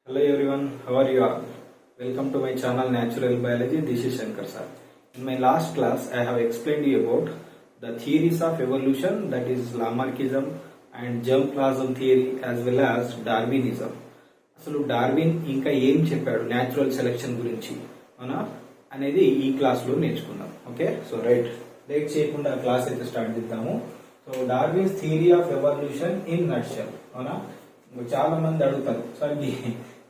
Hello everyone, how are you all? Welcome to my channel Natural Biology. This is Shankar sir. In my last class, I have explained you about the theories of evolution, that is Lamarckism and germplasm theory as well as Darwinism. అసలు Darwin ఇంకా ఏం చెప్పాడు natural selection గురించి అవునా అనేది ఈ class లో నేర్చుకుందాం. ఓకే, సో రైట్, లేట్ చేయకుండా క్లాస్ అయితే స్టార్ట్ చేద్దాము. So Darwin's theory of evolution in nutshell. అవునా, చాలా మంది అడుగుతారు, సార్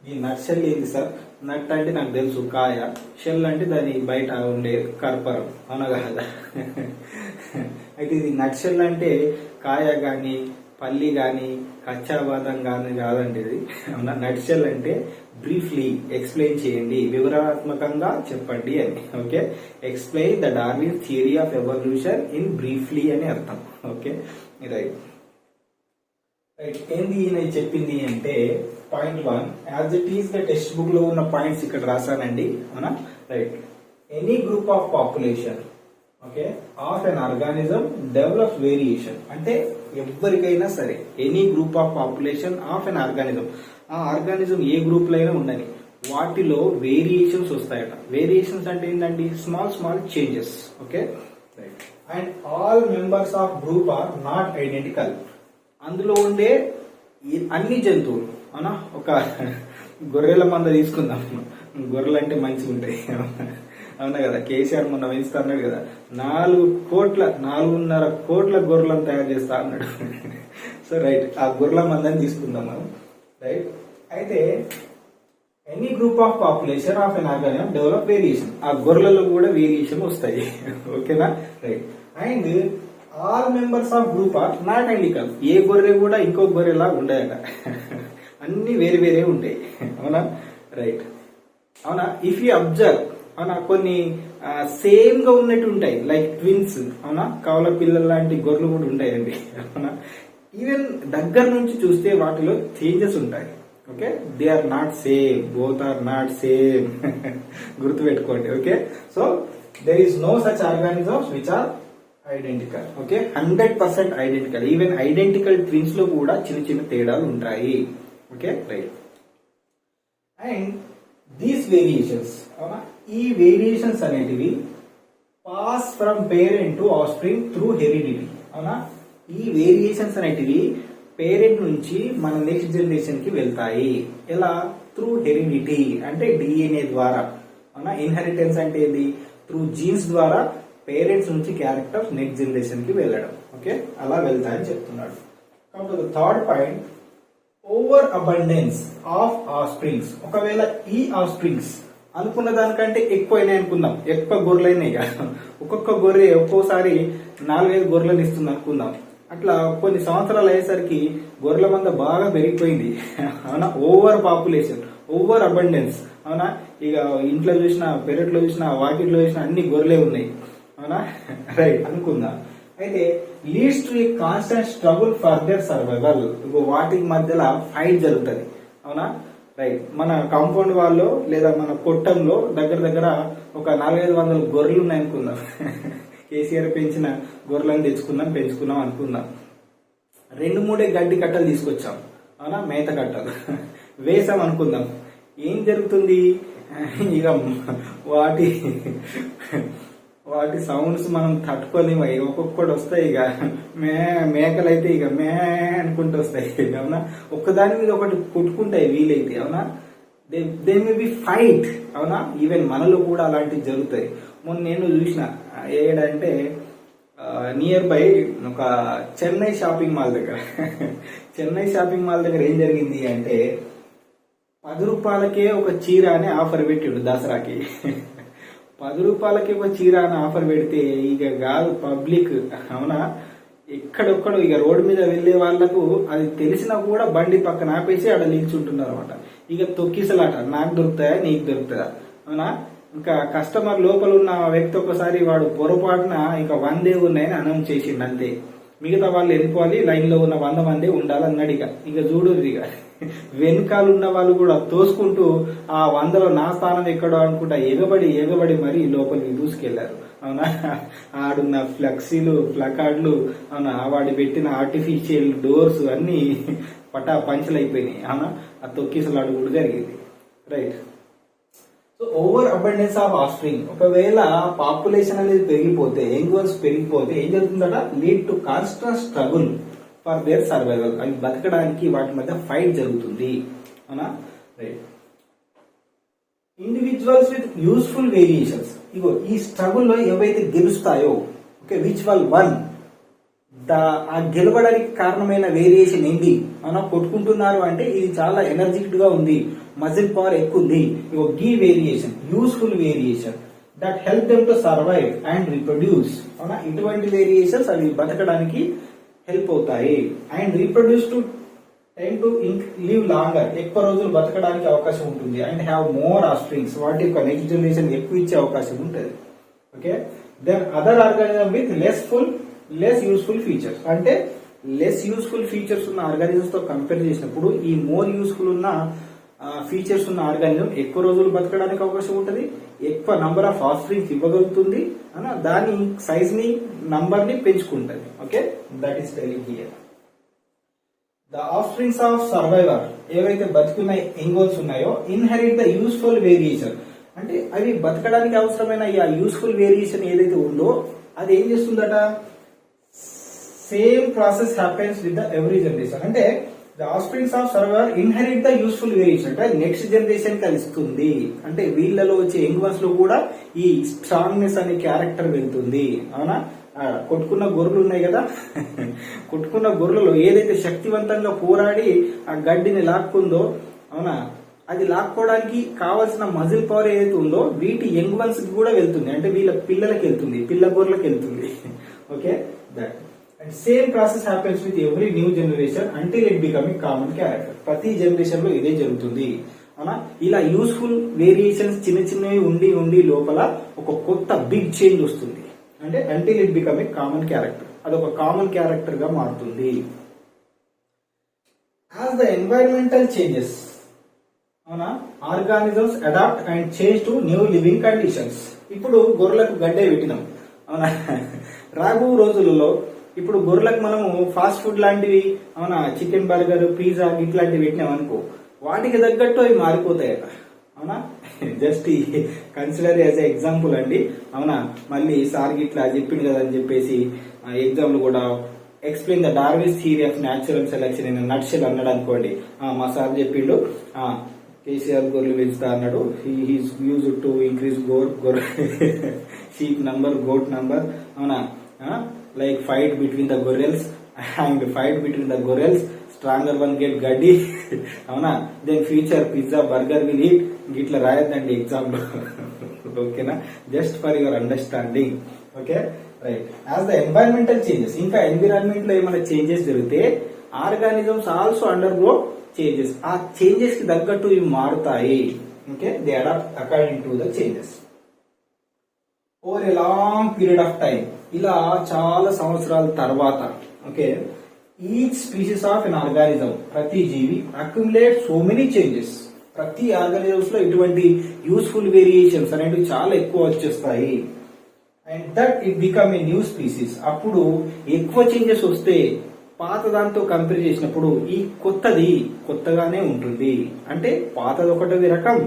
ఈ నట్ షెల్ ఏంది సార్? నట్ అంటే నాకు తెలుసు కాయ, షెల్ అంటే దాని బయట ఉండే కర్పరం, అవునా కదా? అయితే ఇది నట్ షెల్ అంటే కాయ గాని పల్లి గాని కచ్చా బాదం గాని కాదండి ఇది. అవునా, నట్ షెల్ అంటే బ్రీఫ్లీ ఎక్స్ప్లెయిన్ చేయండి, వివరణాత్మకంగా చెప్పండి అని. Okay, explain the Darwin theory of evolution in briefly అని అర్థం. ఓకే, రైట్ రైట్ ఏంది ఈయన చెప్పింది అంటే point 1, as it is the text book లో ఉన్న పాయింట్స్ ఇక్కడ రాశానండి. అవునా, right. Any group of population okay of an organism develop variation అంటే ఎవరికైనా సరే any group of population of an organism, ఆ ఆర్గానిజం ఏ గ్రూప్ లో అయినా ఉండని వాటిలో వేరియేషన్స్ వస్తాయట. వేరియేషన్స్ అంటే ఏంటండి? Small small changes. Okay, right. And all members of group are not identical. అందులో ఉండే అన్ని జంతువులు, అవునా, ఒక గొర్రెల మంద తీసుకుందాం. గొర్రెలు అంటే మంచిగా ఉంటాయి, అవునా కదా? కేసీఆర్ మొన్న పెంచుతా అన్నాడు కదా, 4.5 కోట్ల గొర్రెలను తయారు చేస్తా అన్నాడు. సో రైట్, ఆ గొర్రెల మందని తీసుకుందాం మనం. రైట్, అయితే any group of population of an organism develop variation, ఆ గొర్రెలలో కూడా వేరియేషన్ వస్తాయి. ఓకేనా, right. And all members of group are not identical. ఏ గొర్రె కూడా ఇంకో గొర్రెలా ఉండయట, అన్ని వేరే వేరే ఉంటాయి. అవునా, రైట్. అవునా, ఇఫ్ యూ అబ్జర్వ్, అవునా, కొన్ని సేమ్ గా ఉన్నట్టు ఉంటాయి, లైక్ ట్విన్స్. అవునా, కవల పిల్లల లాంటి గొర్రెలు కూడా ఉంటాయండి. అవునా, ఈవెన్ దగ్గర నుంచి చూస్తే వాటిలో చేంజెస్ ఉంటాయి. Okay, they are not same, both are not same. గుర్తుపెట్టుకోండి. Okay, so there is no such organisms which are identical. Okay, 100% identical. Even identical twins లో కూడా చిన్న చిన్న తేడాలు ఉంటాయి. Okay, right. And these variations, అవునా, ఈ వేరియేషన్స్ అనేటివి pass from parent to offspring through heredity. అవునా, ఈ వేరియేషన్స్ అనేటివి పేరెంట్ నుంచి మన నెక్స్ట్ జనరేషన్ కి వెళ్తాయి. ఎలా? త్రూ హెరిడిటీ అంటే డిఎన్ఏ ద్వారా. అవునా, ఇన్హెరిటెన్స్ అంటే ఏంది? త్రూ జీన్స్ ద్వారా పేరెంట్స్ నుంచి క్యారెక్టర్ నెక్స్ట్ జనరేషన్ కి వెళ్ళడం. ఓకే, అలా వెళ్తాయని చెప్తున్నాడు. Come to the third point, over abundance of ఆఫ్స్ప్రింగ్స్. ఒకవేళ ఈ ఆఫ్స్ప్రింగ్స్ అనుకున్న దానికంటే ఎక్కువైనాయి అనుకుందాం, ఎక్కువ గొర్రెలైనాయి కదా, ఒక్కొక్క గొర్రె ఒక్కోసారి 4-5 గొర్రెలను ఇస్తుంది అనుకుందాం. అట్లా కొన్ని సంవత్సరాలు అయ్యేసరికి గొర్రెల మంద బాగా పెరిగిపోయింది. అవునా, ఓవర్ పాపులేషన్, ఓవర్ అబండెన్స్. అవునా, ఇక ఇంట్లో చూసినా, పెరట్లో చూసినా, వాకిట్లో చూసినా అన్ని గొర్రెలే ఉన్నాయి. అవునా, రైట్ అనుకుందాం. అయితే leads to a constant struggle for their survival. వాటికి మధ్యలో ఫైట్ జరుగుతుంది. అవునా, రైట్. మన కాంపౌండ్ వాళ్ళు లేదా మన కొట్టంలో దగ్గర ఒక 400-500 గొర్రెలు ఉన్నాయి అనుకుందాం. కేసీఆర్ పెంచిన గొర్రెలను పెంచుకున్నాం అనుకుందాం. 2-3 గడ్డి కట్టలు తీసుకొచ్చాం. అవునా, మేత కట్టలు వేసాం అనుకుందాం. ఏం జరుగుతుంది? ఇక వాటి సౌండ్స్ మనం తట్టుకోలేము. ఒక్కొక్కటి వస్తాయి. ఇక మేకలైతే ఇక మే అనుకుంటూ వస్తాయి. అవునా, ఒక్కదాని మీద ఒకటి కొట్టుకుంటాయి వీలైతే. అవునా, దే మే బి ఫైట్. అవునా, ఈవెన్ మనలో కూడా అలాంటివి జరుగుతాయి. మొన్న నేను చూసిన ఏడంటే నియర్ బై ఒక చెన్నై షాపింగ్ మాల్ దగ్గర. చెన్నై షాపింగ్ మాల్ దగ్గర ఏం జరిగింది అంటే 10 రూపాయలకే ఒక చీర అని ఆఫర్ పెట్టాడు దసరాకి. 10 రూపాయలకి ఒక చీర అని ఆఫర్ పెడితే ఇక కాదు పబ్లిక్. అవునా, ఎక్కడొక్కడు ఇక రోడ్డు మీద వెళ్లే వాళ్లకు అది తెలిసినా కూడా బండి పక్కన ఆపేసి అక్కడ నిల్చుంటున్నారు అనమాట. ఇక తొక్కిసలాట, నాకు దొరుకుతాయా నీకు దొరుకుతుందా. అవునా, ఇంకా కస్టమర్ లోపల ఉన్న వ్యక్తి ఒకసారి వాడు పొరపాటున ఇక 100 ఉన్నాయని అనౌన్స్ చేసిండు అంతే. మిగతా వాళ్ళు వెళ్ళిపోవాలి, లైన్ లో ఉన్న 100 మంది ఉండాలన్నాడు. ఇక చూడు, ఇక వెనకాలన్న వాళ్ళు కూడా తోసుకుంటూ ఆ 100లో నా స్థానం ఎక్కడో అనుకుంటా ఎగబడి మరి లోపలికి దూసుకెళ్లారు. అవునా, ఆడున్న ఫ్లెక్సీలు, ప్లకార్డులు, అవునా, వాడి పెట్టిన ఆర్టిఫిషియల్ డోర్స్ అన్ని పంచలు అయిపోయినాయి, అవునా, ఆ తొక్కిసలాడు కూడా జరిగింది, right. So over abundance of offspring, ఒకవేళ పాపులేషన్ అనేది పెరిగిపోతే, యంగ్ వన్స్ పెరిగిపోతే ఏం జరుగుతుందట, lead to constant struggle for their survival, అవి బతకడానికి వాటి మధ్య ఫైట్ జరుగుతుంది, అవునా, right. Individuals with useful variations, ఇగో ఈ స్ట్రగుల్లో ఏవైతే గెలుస్తాయో, ఓకే, విచ్ వన్ ఆ గెలవడానికి కారణమైన వేరియేషన్ ఏంటి, మనం కొట్టుకుంటున్నారు అంటే ఇది చాలా ఎనర్జెటిక్ గా ఉంది, మజిల్ పవర్ ఎక్కువ ఉంది, ఇగో గీ variation useful variation that help them to survive and reproduce, అవునా, ఇటువంటి వేరియేషన్స్ అవి బతకడానికి హెల్ప్ అవుతాయి, and reproduce to time to live longer, ఎక్కువ రోజులు బతకడానికి అవకాశం ఉంటుంది, అండ్ హ్యావ్ మోర్ ఆఫ్స్ప్రింగ్స్, వాటి యొక్క నెక్స్ట్ జనరేషన్ ఎక్కువ ఇచ్చే అవకాశం ఉంటుంది, okay. Then other organism with less useful features, అంటే లెస్ యూస్ఫుల్ ఫీచర్స్ ఉన్న ఆర్గానిజమ్స్ తో కంపేర్ చేసినప్పుడు ఈ మోర్ యూస్ఫుల్ ఉన్న ఫీచర్స్ ఉన్న ఆర్గానిజం ఎక్కువ రోజులు బతకడానికి అవకాశం ఉంటుంది, ఎక్కువ నంబర్ ఆఫ్ ఆఫ్స్ప్రింగ్స్ ఇవ్వగలుగుతుంది, దాని సైజ్ ని నంబర్ ని పెంచుకుంటుంది, okay, that is telling here. The offsprings of survivor, ఏవైతే బతికున్న ఎంగోల్స్ ఉన్నాయో, ఇన్హెరిట్ ద యూస్ఫుల్ వేరియేషన్, అంటే అవి బతకడానికి అవసరమైన ఈ యూస్ఫుల్ వేరియేషన్ ఏదైతే ఉందో అది ఏం చేస్తుందట, same process happens with the every generation, అంటే the offsprings of survivor inherit the useful variation, అంటే నెక్స్ట్ జనరేషన్ కి ఇస్తుంది, అంటే వీళ్ళలో వచ్చే యంగ్ వన్స్ లో కూడా ఈ స్ట్రాంగ్నెస్ అనే క్యారెక్టర్ వెళ్తుంది, అవునా. కొట్టుకున్న గొర్రెలు ఉన్నాయి కదా, కొట్టుకున్న గొర్రెలలో ఏదైతే శక్తివంతంగా పోరాడి ఆ గడ్డిని లాక్కుందో, అవునా, అది లాక్కోవడానికి కావాల్సిన మజిల్ పవర్ ఏదైతే ఉందో వీటి యంగ్ వన్స్ కి కూడా వెళ్తుంది, అంటే వీళ్ళ పిల్లలకి వెళ్తుంది, పిల్ల గొర్రెలకి వెళ్తుంది, okay, that. And same process happens with every new generation until it becoming common character, ప్రతి జనరేషన్ లో ఇదే జరుగుతుంది, అవునా. ఇలా యూస్ఫుల్ వేరియేషన్స్ చిన్న చిన్నవి ఉండి ఉండి లోపల ఒక కొత్త బిగ్ చేంజ్ వస్తుంది, అంటే until it becoming common character, అదొక కామన్ క్యారెక్టర్ గా మారుతుంది. యాజ్ ద ఎన్వైరన్మెంటల్ చేంజెస్, అవునా, organisms adapt and change to new living conditions. ఇప్పుడు గొర్రెలకు గడ్డే పెట్టినాం, అవునా, రాబో రోజులలో ఇప్పుడు గొర్రెలకు మనము ఫాస్ట్ ఫుడ్ లాంటివి, అవునా, చికెన్ బర్గర్ పిజ్జా ఇట్లాంటివి పెట్టినాం అనుకో, వాటికి తగ్గట్టు అవి మారిపోతాయట, అవునా. జస్ట్ కన్సిడర్ యాజ్ ఎగ్జాంపుల్ అండి, అవునా. మళ్ళీ సార్ ఇట్లా చెప్పింది కదా అని చెప్పేసి ఎగ్జామ్ లో కూడా explain the Darwin's theory of natural selection in nutshell అన్నాడు అనుకోండి, మా సార్ చెప్పిండు కేసీఆర్ గొర్రెలు పెంచుతా అన్నాడు, he's use to increase sheep number, goat number, అవునా, like fight between the gorrels and fight between the gorrels, stronger one get gaddi, అవునా, then future pizza burger will eat, గిట్లా రాయద్దండి ఎగ్జామ్ లో, ఓకేనా, just for your understanding, okay, right. As the environmental changes, ఇంకా environment లో ఏమైనా changes జరిగితే organisms also undergo changes, ఆ changes కి తగ్గట్టు ఇవి మారుతాయి, okay, they adapt according to the changes over a long period of time, ఇలా చాలా సంవత్సరాల తర్వాత, okay, each species of an organism, ప్రతి జీవి అక్యుములేట్ సో మెనీ చేంజెస్, ప్రతి ఆర్గానిజమ్స్ లో ఇటువంటి యూస్ఫుల్ వేరియేషన్స్ అనేవి చాలా ఎక్కువ వచ్చేస్తాయి, and that it become a new species, అప్పుడు ఎక్కువ చేంజెస్ వస్తే పాత దాంతో కంపేర్ చేసినప్పుడు ఈ కొత్తది కొత్తగానే ఉంటుంది, అంటే పాతది ఒకటి రకం,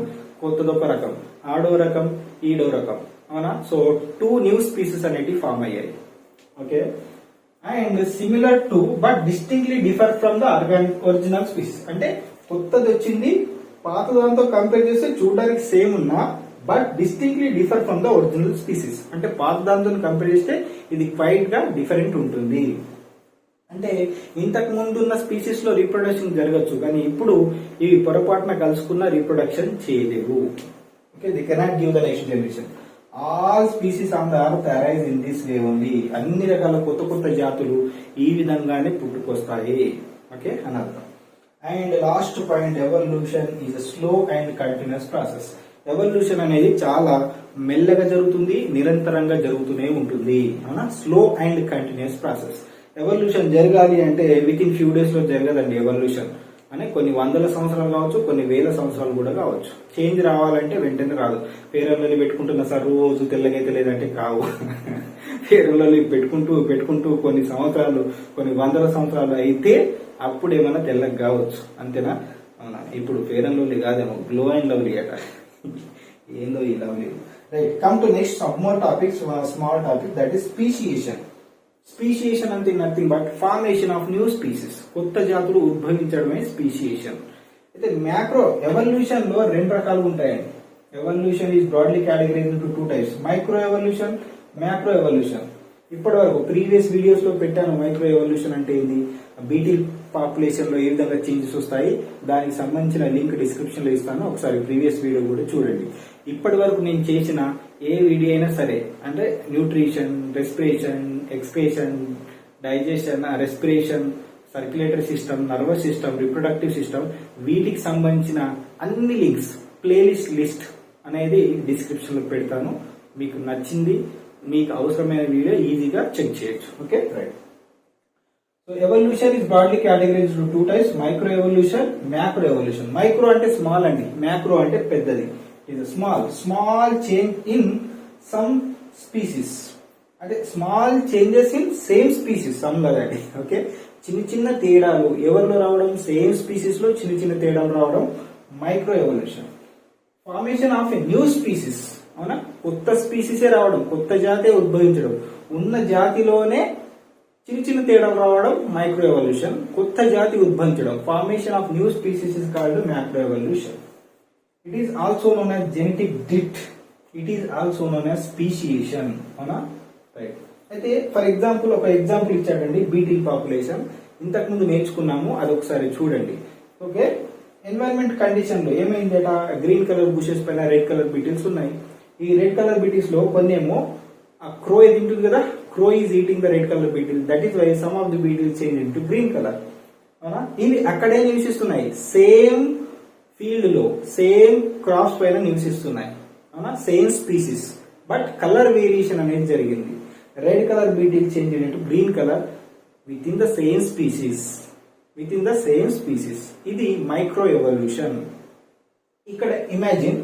కొత్తది ఒక రకం, ఆడో రకం ఈడో రకం, అవునా. సో 2 న్యూ స్పీసీస్ అనేవి ఫామ్ అయ్యాయి, okay, and similar to but distinctly differ from the original species, అంటే కొత్తది వచ్చింది పాత దాంతో కంపేర్ చేస్తే చూడడానికి సేమ్ ఉన్నా but distinctly differ from the original species, అంటే పాత దాంతో కంపేర్ చేస్తే ఇది క్వైట్ గా డిఫరెంట్ ఉంటుంది, అంటే ఇంతకు ముందు ఉన్న స్పీసీస్ లో రీప్రొడక్షన్ జరగచ్చు, కానీ ఇప్పుడు ఇవి పొరపాటున కలుసుకున్న రీప్రొడక్షన్ చేయలేవు, okay, they cannot give the next generation. All species on the earth arise in this way only, అన్ని రకాల కొత్త కొత్త జాతులు ఈ విధంగానే పుట్టుకొస్తాయి, ఓకే అని అర్థం. And last point, evolution is a slow and continuous process. Evolution అనేది చాలా మెల్లగా జరుగుతుంది, నిరంతరంగా జరుగుతూనే ఉంటుంది, అవునా, slow and continuous process. Evolution జరగాలి అంటే విత్ ఇన్ ఫ్యూ డేస్ లో జరగదండి, ఎవల్యూషన్ అని కొన్ని వందల సంవత్సరాలు కావచ్చు, కొన్ని వేల సంవత్సరాలు కూడా కావచ్చు. చేంజ్ రావాలంటే వెంటనే రాదు. పేర్లలు పెట్టుకుంటున్న సార్ రోజు తెల్లగైతే లేదంటే కావు. పేర్లలు పెట్టుకుంటూ కొన్ని సంవత్సరాలు, కొన్ని వందల సంవత్సరాలు అయితే అప్పుడు ఏమైనా తెల్లగా కావచ్చు, అంతేనా? అవునా? ఇప్పుడు ఫేర్ అండ్ లవ్లీ కాదేమో, గ్లో అండ్ లవ్లీ అట. ఏందో ఈ Lovely. Right, come to next more topic, small topic, that is speciation. Speciation అంటే nothing but formation of new species, కొత్త జాతులు ఉద్భవించడమే స్పీషియేషన్. అయితే మ్యాక్రో ఎవల్యూషన్ లో రెండు రకాలు ఉంటాయండి. Evolution is broadly categorized into two types, micro evolution, macro evolution. ఇప్పటి వరకు ప్రీవియస్ వీడియోస్ లో పెట్టాను మైక్రో ఎవల్యూషన్ అంటే ఏంది, బీటిల్ పాపులేషన్ లో ఏ విధంగా చేంజెస్ వస్తాయి, దానికి సంబంధించిన లింక్ డిస్క్రిప్షన్ లో ఇస్తాను, ఒకసారి ప్రీవియస్ వీడియో కూడా చూడండి. ఇప్పటి వరకు నేను చేసిన ఏ వీడియో అయినా సరే, అంటే nutrition, respiration, excretion, digestion, respiration, circulatory system, nervous system, reproductive system, వీటికి సంబంధించిన అన్ని లింక్స్, ప్లేలిస్ట్ లిస్ట్ అనేది డిస్క్రిప్షన్ లో పెడతాను. మీకు నచ్చింది, మీకు అవసరమైన వీడియో ఈజీగా చెక్ చేయొచ్చు. Okay, right. So evolution is broadly categorized to two types, micro evolution, macro evolution. Micro అంటే స్మాల్ అండి, మ్యాక్రో అంటే పెద్దది. ఇది small change in some species, అంటే small changes in same species, some కదండి. ఓకే, చిన్న చిన్న తేడాలు ఎవరిలో రావడం, సేమ్ స్పీసీస్ లో చిన్న చిన్న తేడాలు రావడం micro evolution. Formation of a new species, అవునా, కొత్త స్పీసీసే రావడం, కొత్త జాతే ఉద్భవించడం, ఉన్న జాతిలోనే చిన్న చిన్న తేడాలు రావడం మైక్రో ఎవల్యూషన్. కొత్త జాతి ఉద్భవించడం, formation of new species is called macro evolution. It is also known as genetic drift, it is also known as speciation, అవునా, రైట్. అయితే ఫర్ ఎగ్జాంపుల్ ఒక ఎగ్జాంపుల్ ఇచ్చాడండి, బీటిల్ పాపులేషన్. ఇంతకు ముందు నేర్చుకున్నాము, అది ఒకసారి చూడండి. ఓకే, ఎన్వైరన్మెంట్ కండిషన్ లో ఏమైందట, గ్రీన్ కలర్ బుషెస్ పైన రెడ్ కలర్ బీటిల్స్ ఉన్నాయి. ఈ రెడ్ కలర్ బీటిల్స్ లో కొన్ని ఏమో క్రో ఇది ఉంటుంది కదా, crow is eating the red colour beetle, that is why some of the beetles change into green colour, అవునా. ఇవి అక్కడే నివసిస్తున్నాయి, సేమ్ ఫీల్డ్ లో సేమ్ క్రాప్స్ పైన నివసిస్తున్నాయి, అవునా, same species, but colour variation అనేది జరిగింది. Red colour beetle change into green colour within the same species, within the same species. ఇది మైక్రో ఎవల్యూషన్. ఇక్కడ ఇమాజిన్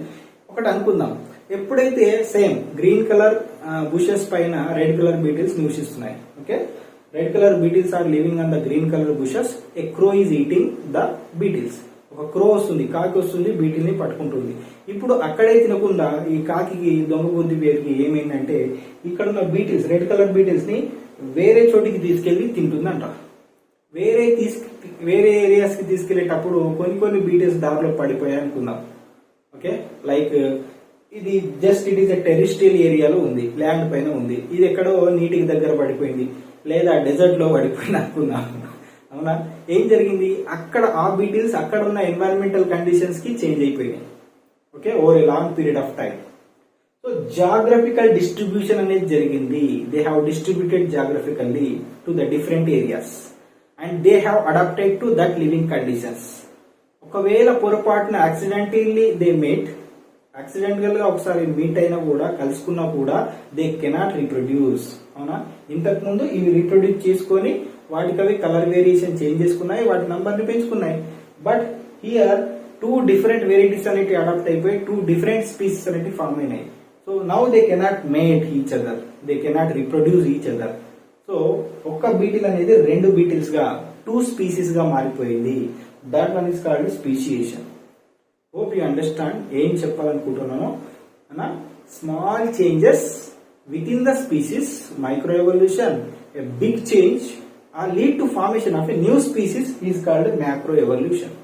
ఒకటి అనుకుందాం, ఎప్పుడైతే సేమ్ గ్రీన్ కలర్ బుషెస్ పైన రెడ్ కలర్ బీటిల్స్ నివసిస్తున్నాయి, okay, red colour beetles are living on the green colour bushes, a crow is eating the beetles. ఒక crow వస్తుంది, కాకి వస్తుంది, బీటిల్ ని పట్టుకుంటుంది. ఇప్పుడు అక్కడే తినకుండా ఈ కాకి దొంగ బుద్ధి పేరుకి ఏమైందంటే, ఇక్కడ ఉన్న బీటిల్స్, రెడ్ కలర్ బీటిల్స్ ని వేరే చోటికి తీసుకెళ్లి తింటుందంట. వేరే ఏరియాస్ కి తీసుకెళ్లేటప్పుడు కొన్ని బీటిల్స్ దారిలో పడిపోయాయి అనుకుందాం. ఓకే, లైక్ ఇది just it is a terrestrial ఏరియాలో ఉంది, ల్యాండ్ పైన ఉంది. ఇది ఎక్కడో నీటికి దగ్గర పడిపోయింది, లేదా డెజర్ట్ లో పడిపోయింది అనుకుందాం, అవునా. ఏం జరిగింది, అక్కడ ఆ బీటిల్స్ అక్కడ ఉన్న ఎన్వైరన్మెంటల్ కండిషన్స్ కి చేంజ్ అయిపోయినాయి, okay, over a long period of time. So geographical distribution అనేది జరిగింది. They have distributed geographically to the different areas and they have adapted to that living conditions. ఒకవేళ పొరపాటున యాక్సిడెంటల్ గా ఒకసారి మీట్ అయినా కూడా, కలుసుకున్నా కూడా, దే కెనాట్ రీప్రొడ్యూస్, అవునా. ఇంతకు ముందు ఇవి రీప్రొడ్యూస్ చేసుకొని వాటికి అవి కలర్ వేరియేషన్ చేంజ్ చేసుకున్నాయి, వాటి నంబర్ ని పెంచుకున్నాయి. But here two different varieties అనేవి అడాప్ట్ అయిపోయి టూ డిఫరెంట్ స్పీసీస్ అనేవి ఫార్మ్ అయినాయి. So now they cannot mate each other, they cannot reproduce each other. So ఒక్క బీటిల్ అనేది రెండు బీటిల్స్ గా, టూ స్పీసీస్ గా మారిపోయింది. That one is called speciation. Hope you understand ఏం చెప్పాలనుకుంటున్నాను అన్న. Small changes within the species, micro evolution. A big change or lead to formation of a new species is called macro evolution.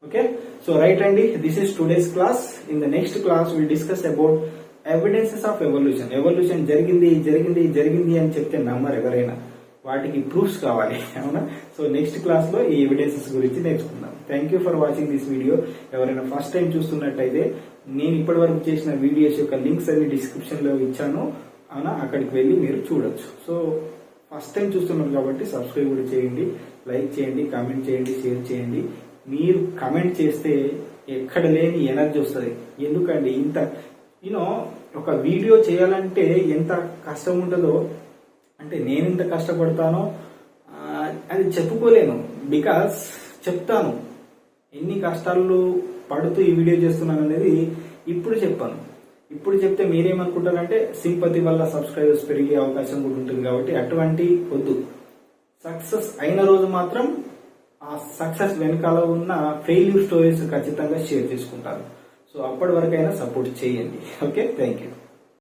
Okay, so right అండి, this is today's class. In the next class will discuss about evidences of evolution. Evolution జరిగింది అని చెప్తే నమ్మరు ఎవరైనా, వాటికి proofs కావాలి, అవునా. So next class లో ఈ ఎవిడెన్సెస్ గురించి నేర్చుకుందాం. Thank you for watching this video. ఎవరైనా ఫస్ట్ టైం చూస్తున్నట్టయితే నేను ఇప్పటి వరకు చేసిన వీడియోస్ యొక్క లింక్స్ అన్ని డిస్క్రిప్షన్ లో ఇచ్చాను, అవునా, అక్కడికి వెళ్ళి మీరు చూడొచ్చు. సో ఫస్ట్ టైం చూస్తున్నారు కాబట్టి సబ్స్క్రైబ్ కూడా చేయండి, లైక్ చేయండి, కామెంట్ చేయండి, షేర్ చేయండి. మీరు కమెంట్ చేస్తే ఎక్కడ లేని ఎనర్జీ వస్తుంది. ఎందుకండి ఇంత ఒక వీడియో చేయాలంటే ఎంత కష్టం ఉంటుందో, అంటే నేను ఇంత కష్టపడతానో అది చెప్పుకోలేను. బికాస్ చెప్తాను ఎన్ని కష్టాలు పడుతూ ఈ వీడియో చేస్తున్నాను అనేది ఇప్పుడు చెప్పాను. ఇప్పుడు చెప్తే మీరేమనుకుంటారంటే సింపతి వల్ల సబ్స్క్రైబర్స్ పెరిగే అవకాశం కూడా ఉంటుంది, కాబట్టి అటువంటి వద్దు. సక్సెస్ అయిన రోజు మాత్రం ఆ సక్సెస్ వెనకాల ఉన్న ఫెయిల్యూర్ స్టోరీస్ ఖచ్చితంగా షేర్ చేసుకుంటాను. సో అప్పటి వరకైనా సపోర్ట్ చేయండి. Okay, thank you.